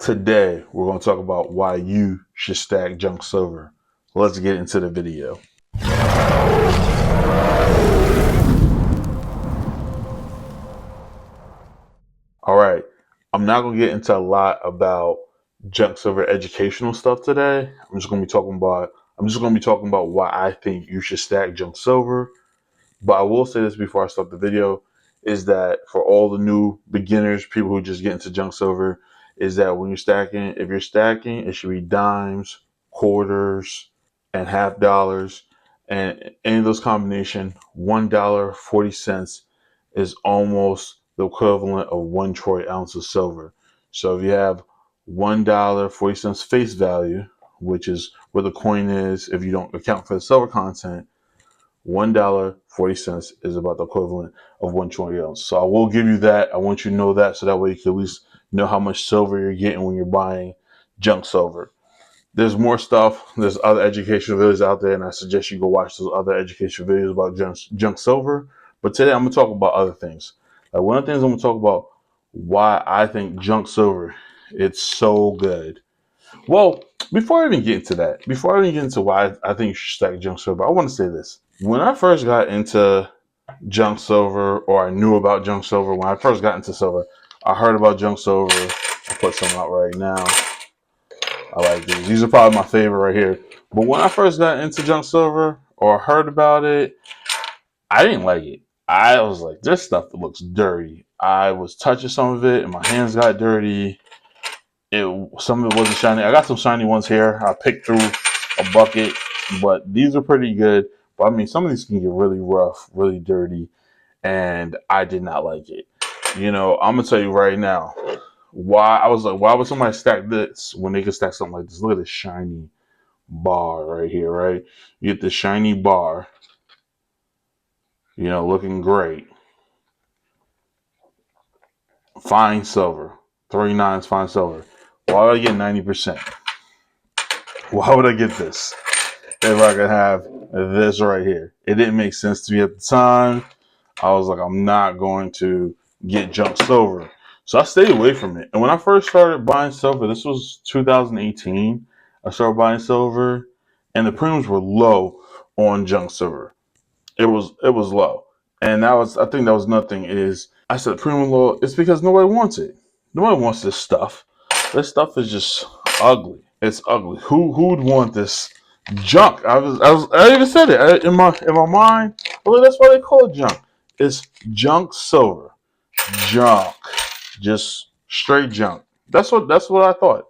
Today, we're going to talk about why you should stack junk silver. Let's get into the video. All right, I'm not going to get into a lot about junk silver educational stuff today. I'm just going to be talking about why I think you should stack junk silver. But I will say this before I start the video, is that for all the new beginners, people who just get into junk silver, is that when you're stacking, if you're stacking, it should be dimes, quarters, and half dollars. And any of those combination, $1.40 is almost the equivalent of 1 troy ounce of silver. So if you have $1.40 face value, which is where the coin is if you don't account for the silver content, $1.40 is about the equivalent of 1 troy ounce. So I will give you that. I want you to know that, so that way you can at least know how much silver you're getting when you're buying junk silver. There's more stuff. There's other educational videos out there, and I suggest you go watch those other educational videos about junk silver. But today I'm going to talk about other things. One of the things I'm going to talk about why I think junk silver, it's so good. Well, before I even get into that, before I even get into why I think you should stack junk silver, I want to say this. When I first got into junk silver, or I knew about junk silver, when I first got into silver, I heard about junk silver. I'll put some out right now. I like these. These are probably my favorite right here. But when I first got into junk silver or heard about it, I didn't like it. I was like, this stuff looks dirty. I was touching some of it and my hands got dirty. Some of it wasn't shiny. I got some shiny ones here. I picked through a bucket, but these are pretty good. But I mean, some of these can get really rough, really dirty, and I did not like it. I'm gonna tell you right now why I was like, why would somebody stack this when they could stack something like this? Look at this shiny bar right here, right? You get the shiny bar, looking great. Fine silver, 3/9 fine silver. Why would I get 90%? Why would I get this if I could have this right here? It didn't make sense to me at the time. I was like, I'm not going to get junk silver. So I stayed away from it. And when I first started buying silver, this was 2018. I started buying silver and the premiums were low on junk silver. It was low. And I think that was nothing is I said premium low, it's because nobody wants it. Nobody wants this stuff. This stuff is just ugly. It's ugly. Who would want this junk? I even said it in my mind. Well, that's why they call it junk. It's junk silver. Junk. Just straight junk. That's what I thought.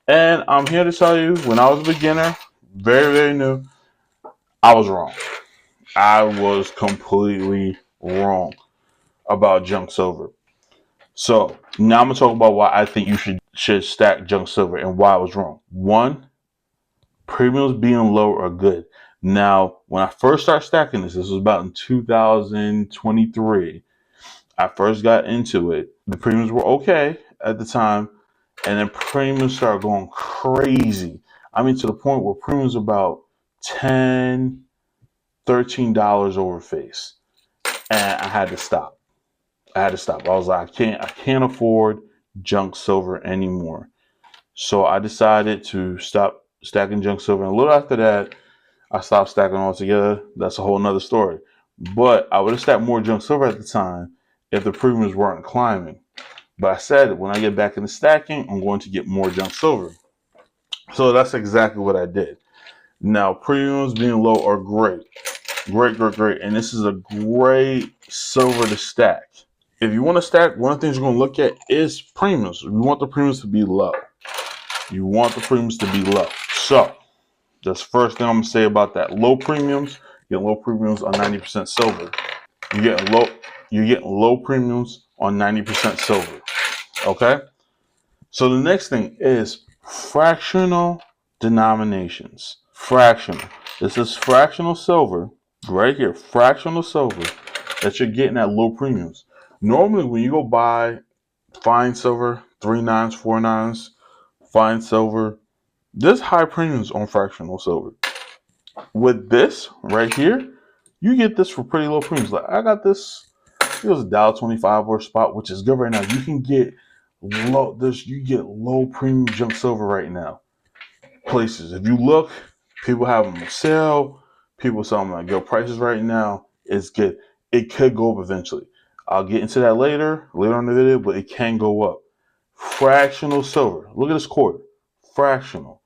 And I'm here to tell you, when I was a beginner, very, very new, I was wrong. I was completely wrong about junk silver. So now I'm gonna talk about why I think you should stack junk silver and why I was wrong. One, premiums being low are good. Now, when I first started stacking this was about in 2023. I first got into it. The premiums were okay at the time, and then premiums started going crazy. I mean, to the point where premiums were about $10, $13 over face, and I had to stop. I was like, I can't afford junk silver anymore. So I decided to stop stacking junk silver. And a little after that, I stopped stacking altogether. That's a whole nother story. But I would have stacked more junk silver at the time if the premiums weren't climbing. But I said, when I get back into stacking, I'm going to get more junk silver. So that's exactly what I did. Now, premiums being low are great. Great, great, great. And this is a great silver to stack. If you want to stack, one of the things you're going to look at is premiums. You want the premiums to be low. So, that's the first thing I'm going to say about that. Low premiums. You get low premiums on 90% silver. You're getting low premiums on 90% silver. Okay? So the next thing is fractional denominations. Fractional. This is fractional silver right here. Fractional silver that you're getting at low premiums. Normally, when you go buy fine silver, 3/9, 4/9, fine silver, there's high premiums on fractional silver. With this right here, you get this for pretty low premiums. Like I got this, it was $1.25 or a spot, which is good right now. You can get You get low premium junk silver right now. Places, if you look, people have them on sale. People selling like your prices right now. It's good. It could go up eventually. I'll get into that later in the video, but it can go up. Fractional silver. Look at this quarter. Fractional.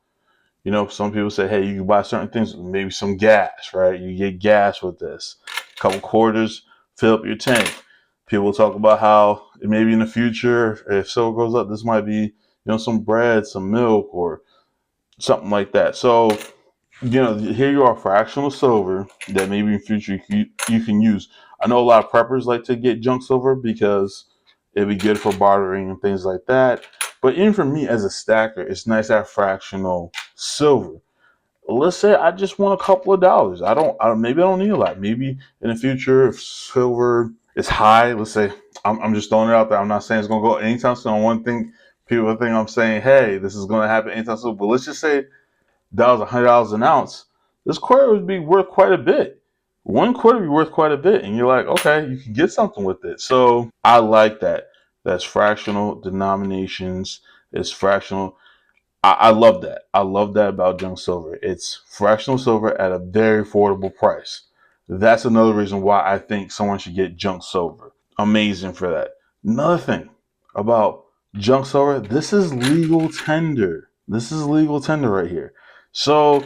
You know, some people say, hey, you can buy certain things, maybe some gas, right? You get gas with this. A couple quarters, fill up your tank. People talk about how maybe in the future, if silver goes up, this might be, some bread, some milk, or something like that. So, here you are, fractional silver that maybe in future you can use. I know a lot of preppers like to get junk silver because it'd be good for bartering and things like that. But even for me as a stacker, it's nice to have fractional silver. Let's say I just want a couple of dollars. Maybe I don't need a lot. Maybe in the future, if silver is high, let's say, I'm just throwing it out there. I'm not saying it's going to go anytime soon. On one thing, people think I'm saying, hey, this is going to happen anytime soon. But let's just say that was $100 an ounce. This quarter would be worth quite a bit. One quarter would be worth quite a bit. And you're like, okay, you can get something with it. So I like that. That's fractional denominations. It's fractional. I love that. I love that about junk silver. It's fractional silver at a very affordable price. That's another reason why I think someone should get junk silver. Amazing for that. Another thing about junk silver, this is legal tender. This is legal tender right here. So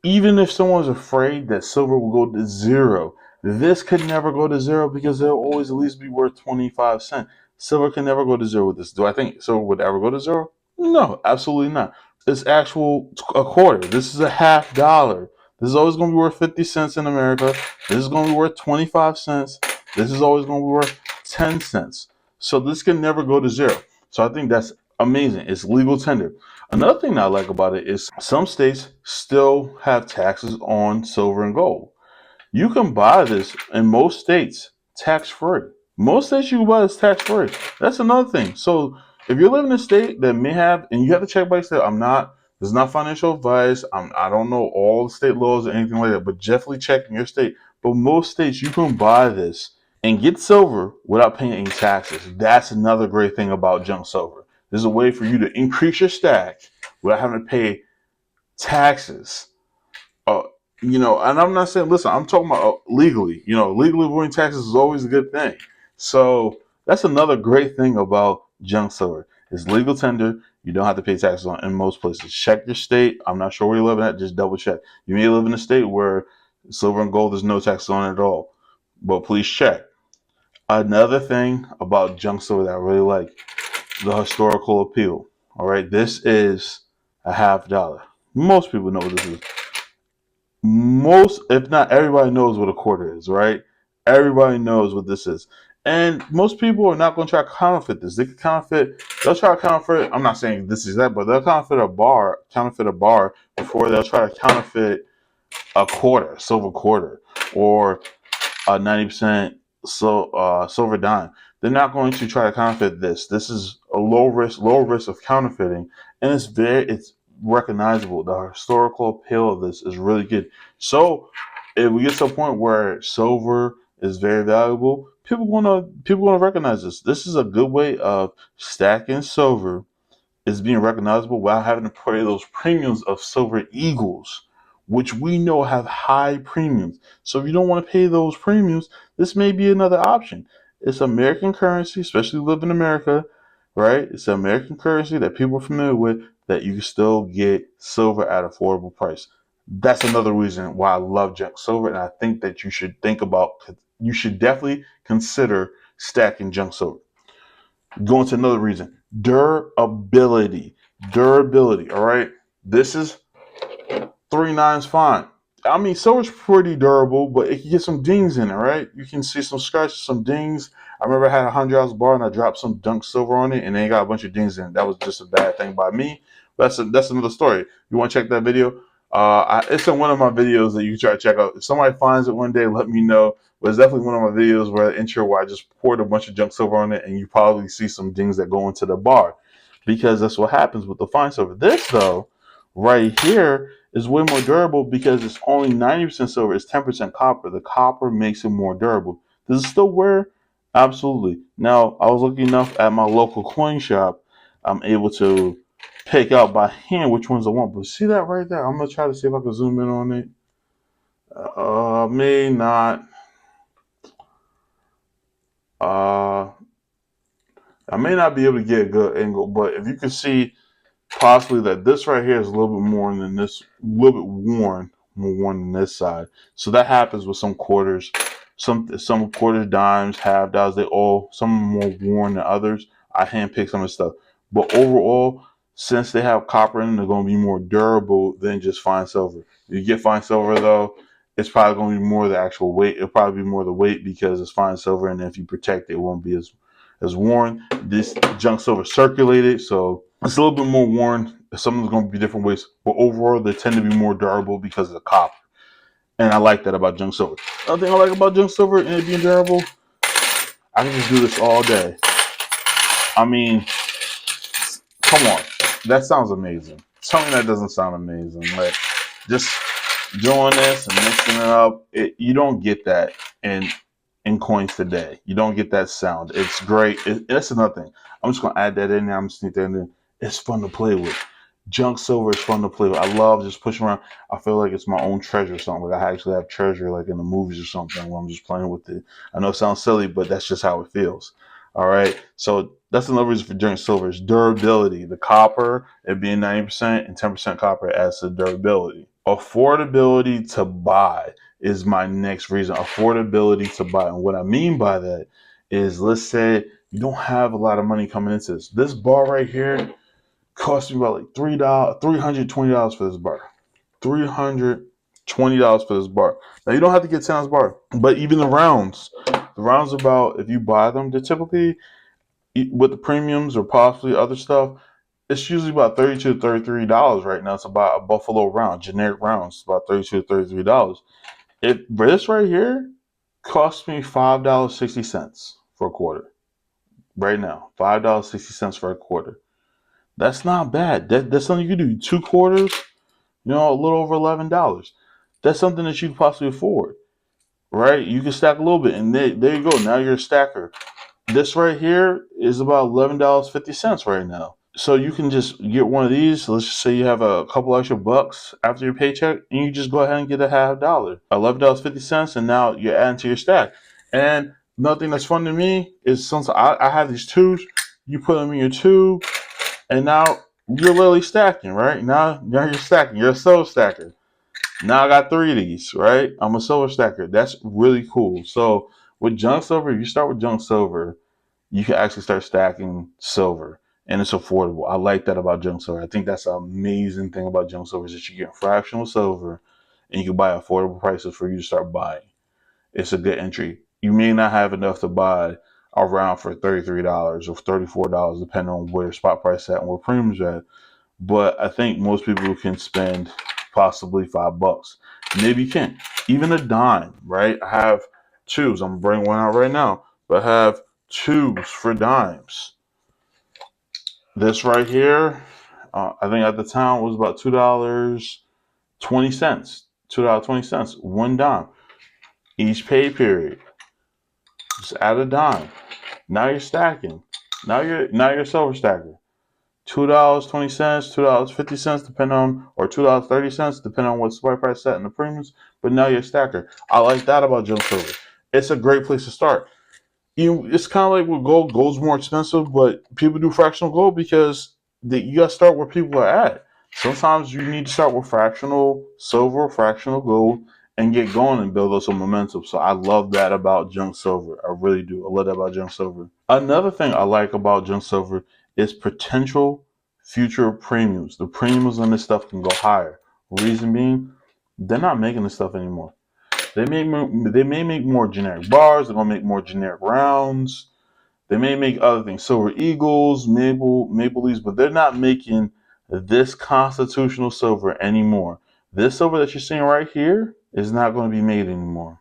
even if someone's afraid that silver will go to zero, this could never go to zero because it'll always at least be worth 25 cents. Silver can never go to zero with this. Do I think silver would ever go to zero? No, absolutely not. It's actual a quarter. This is a $half. This is always going to be worth 50 cents in America. This is going to be worth 25 cents. This is always going to be worth 10 cents. So this can never go to zero. So I think that's amazing. It's legal tender. Another thing that I like about it is some states still have taxes on silver and gold. You can buy this in most states tax free. Most states you can buy this tax free. That's another thing. So if you're living in a state that may have, and you have to check by state, this is not financial advice. I don't know all the state laws or anything like that, but definitely check in your state. But most states you can buy this and get silver without paying any taxes. That's another great thing about junk silver. There's a way for you to increase your stack without having to pay taxes. Uh, and I'm not saying, listen, I'm talking about legally. Legally avoiding taxes is always a good thing. So that's another great thing about junk silver. It's legal tender. You don't have to pay taxes on in most places. Check your state. I'm not sure where you're living at. Just double check. You may live in a state where silver and gold, there's no tax on it at all. But please check. Another thing about junk silver that I really like, the historical appeal. All right, this is a $half. Most people know what this is. Most, if not everybody, knows what a quarter is, right? Everybody knows what this is. And most people are not going to try to counterfeit this. They'll try to counterfeit, I'm not saying this is that, but they'll counterfeit a bar before they'll try to counterfeit a quarter, silver quarter, or a 90% silver dime. They're not going to try to counterfeit this. This is a low risk of counterfeiting, and it's recognizable. The historical appeal of this is really good. So if we get to a point where silver is very valuable, people wanna recognize this. This is a good way of stacking silver, is being recognizable without having to pay those premiums of silver eagles, which we know have high premiums. So if you don't want to pay those premiums, this may be another option. It's American currency, especially live in America, right? It's an American currency that people are familiar with, that you can still get silver at affordable price. That's another reason why I love junk silver, and I think that you should definitely consider stacking junk silver. Going to another reason, durability. Durability, all right? This is 3 nines fine. I mean, silver's pretty durable, but it can get some dings in it, right? You can see some scratches, some dings. I remember I had a $100 bar and I dropped some dunk silver on it, and then got a bunch of dings in it. That was just a bad thing by me. But that's another story. You want to check that video? It's in one of my videos that you can try to check out. If somebody finds it one day, let me know. But it's definitely one of my videos where I just poured a bunch of junk silver on it, and you probably see some dings that go into the bar, because that's what happens with the fine silver. This though, right here, is way more durable because it's only 90% silver. It's 10% copper. The copper makes it more durable. Does it still wear Absolutely. Now, I was lucky enough at my local coin shop, I'm able to pick out by hand which ones I want. But see that right there? I'm gonna try to see if I can zoom in on it. May not. Uh, I may not be able to get a good angle, but if you can see possibly that this right here is a little bit more than this, a little bit more worn than this side. So that happens with some quarters. Some quarters, dimes, half dimes, they all, some are more worn than others. I handpick some of the stuff. But overall, since they have copper in them, they're going to be more durable than just fine silver. If you get fine silver though, it's probably going to be more the actual weight. It'll probably be more the weight because it's fine silver, and if you protect it, it won't be as worn. This junk silver circulated, so it's a little bit more worn. Some of them are going to be different ways, but overall, they tend to be more durable because of the copper. And I like that about junk silver. Another thing I like about junk silver and it being durable, I can just do this all day. I mean, come on, that sounds amazing. Tell me that doesn't sound amazing. Like just doing this and mixing it up, you don't get that in coins today. You don't get that sound. It's great. That's another thing. I'm just gonna add that in there. I'm just sneak that in there. It's fun to play with. Junk silver is fun to play with. I love just pushing around. I feel like it's my own treasure or something. Like I actually have treasure like in the movies or something when I'm just playing with it. I know it sounds silly, but that's just how it feels. All right. So that's another reason for junk silver is durability. The copper, it being 90% and 10% copper adds to durability. Affordability to buy is my next reason. Affordability to buy. And what I mean by that is, let's say you don't have a lot of money coming into this. This bar right here cost me about like $320 for this bar. $320 for this bar. Now you don't have to get 10 ounce bar, but even the rounds about, if you buy them, they're typically with the premiums or possibly other stuff. It's usually about $32 to $33 right now. It's about a Buffalo round, generic rounds, about $32 to $33. If this right here cost me $5.60 for a quarter right now, $5.60 for a quarter. That's not bad. That's something you can do. 2 quarters, a little over $11. That's something that you can possibly afford, right? You can stack a little bit, and there you go. Now you're a stacker. This right here is about $11.50 right now. So you can just get one of these. Let's just say you have a couple extra bucks after your paycheck, and you just go ahead and get a half dollar, $11.50, and now you're adding to your stack. And nothing that's fun to me is, since I have these tubes, you put them in your tube, and now you're literally stacking, right? Now you're stacking. You're a silver stacker. Now I got 3 of these, right? I'm a silver stacker. That's really cool. So with junk silver, if you start with junk silver, you can actually start stacking silver, and it's affordable. I like that about junk silver. I think that's an amazing thing about junk silver is that you get fractional silver, and you can buy affordable prices for you to start buying. It's a good entry. You may not have enough to buy around for $33 or $34, depending on where spot price at and where premiums at. But I think most people can spend possibly $5. Maybe you can. Even a dime, right? I have tubes. I'm bringing one out right now, but I have tubes for dimes. This right here, I think at the time was about $2.20. $2.20, one dime. Each pay period. Just add a dime. Now you're stacking. Now you're a silver stacker. $2.20, $2.50, depending on, or $2.30, depending on what spot price set in the premiums. But now you're a stacker. I like that about junk silver. It's a great place to start. It's kind of like with gold. Gold's more expensive, but people do fractional gold because you got to start where people are at. Sometimes you need to start with fractional silver, fractional gold, and get going and build up some momentum. So I love that about junk silver. I really do. I love that about junk silver. Another thing I like about junk silver is potential future premiums. The premiums on this stuff can go higher. Reason being, they're not making this stuff anymore. They may make more generic bars. They're gonna make more generic rounds. They may make other things, silver eagles, maple leaves, but they're not making this constitutional silver anymore. This silver that you're seeing right here is not going to be made anymore.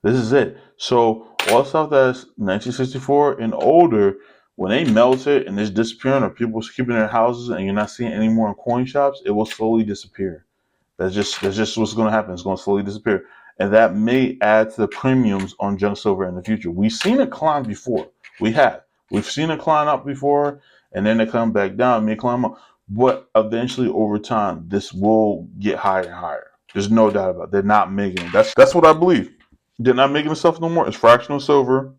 This is it. So all stuff that's 1964 and older, when they melt it and it's disappearing, or people keeping their houses and you're not seeing it anymore in coin shops, it will slowly disappear. That's just what's going to happen. It's going to slowly disappear. And that may add to the premiums on junk silver in the future. We've seen it climb before. We have. We've seen it climb up before, and then it come back down, may climb up. But eventually, over time, this will get higher and higher. There's no doubt about it. They're not making it. That's what I believe. They're not making this stuff no more. It's fractional silver.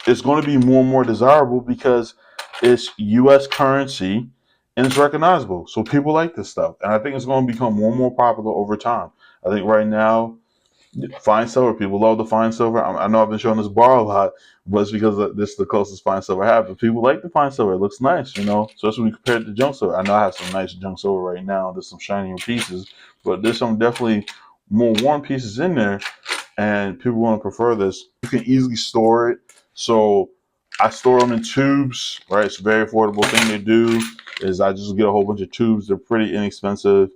It's going to be more and more desirable because it's U.S. currency and it's recognizable. So people like this stuff, and I think it's going to become more and more popular over time. I think right now, fine silver, people love the fine silver. I know I've been showing this bar a lot, but it's because this is the closest fine silver I have. But people like the fine silver. It looks nice, especially when you compare it to junk silver. I know I have some nice junk silver right now. There's some shinier pieces, but there's some definitely more worn pieces in there, and people want to prefer this. You can easily store it. So I store them in tubes, right? It's a very affordable thing to do is I just get a whole bunch of tubes. They're pretty inexpensive.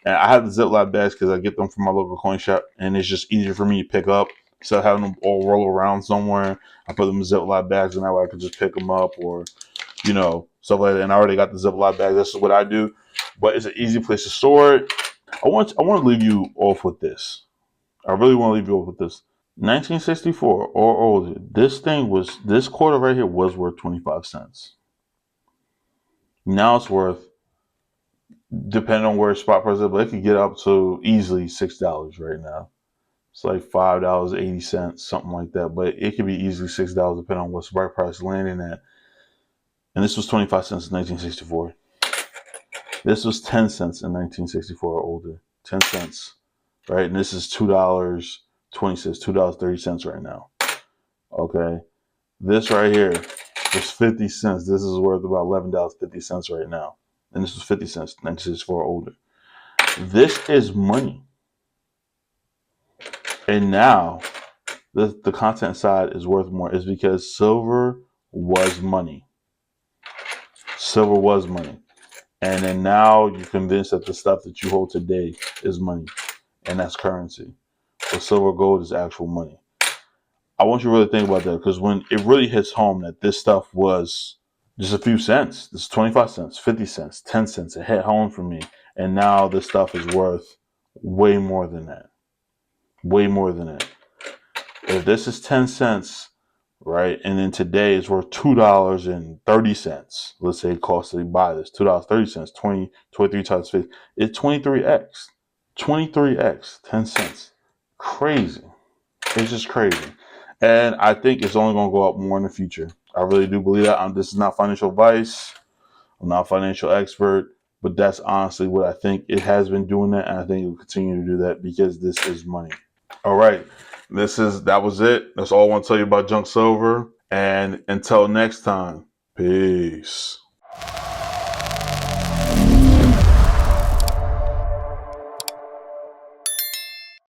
And I have the Ziploc bags because I get them from my local coin shop, and it's just easier for me to pick up instead of having them all roll around somewhere. I put them in Ziploc bags, and that way I can just pick them up or, stuff like that. And I already got the Ziploc bags. That's what I do. But it's an easy place to store it. I want to leave you off with this. I really want to leave you off with this. 1964 or older. This quarter right here was worth 25 cents. Now it's worth, depending on where spot price is, but it could get up to easily $6 right now. It's like $5.80, something like that. But it could be easily $6 depending on what spot price landing at. And this was 25 cents in 1964. This was 10 cents in 1964 or older. 10 cents. Right? And this is $2.20, $2.30 right now. Okay. This right here was 50 cents. This is worth about $11.50 right now. And this was 50 cents, 1964 or older. This is money. And now the content side is worth more is because silver was money. Silver was money. And then now you're convinced that the stuff that you hold today is money. And that's currency. But silver, gold is actual money. I want you to really think about that because when it really hits home that this stuff was just a few cents, this is 25 cents, 50 cents, 10 cents, it hit home for me. And now this stuff is worth way more than that. Way more than that. If this is 10 cents, right, and then today it's worth $2.30, let's say it costs to buy this, $2.30, 23 times 50, it's 23x. 23x, 10 cents. Crazy. It's just crazy. And I think it's only going to go up more in the future. I really do believe that. This is not financial advice. I'm not a financial expert, but that's honestly what I think. It has been doing that, and I think it will continue to do that because this is money. All right. That was it. That's all I want to tell you about junk silver. And until next time, peace.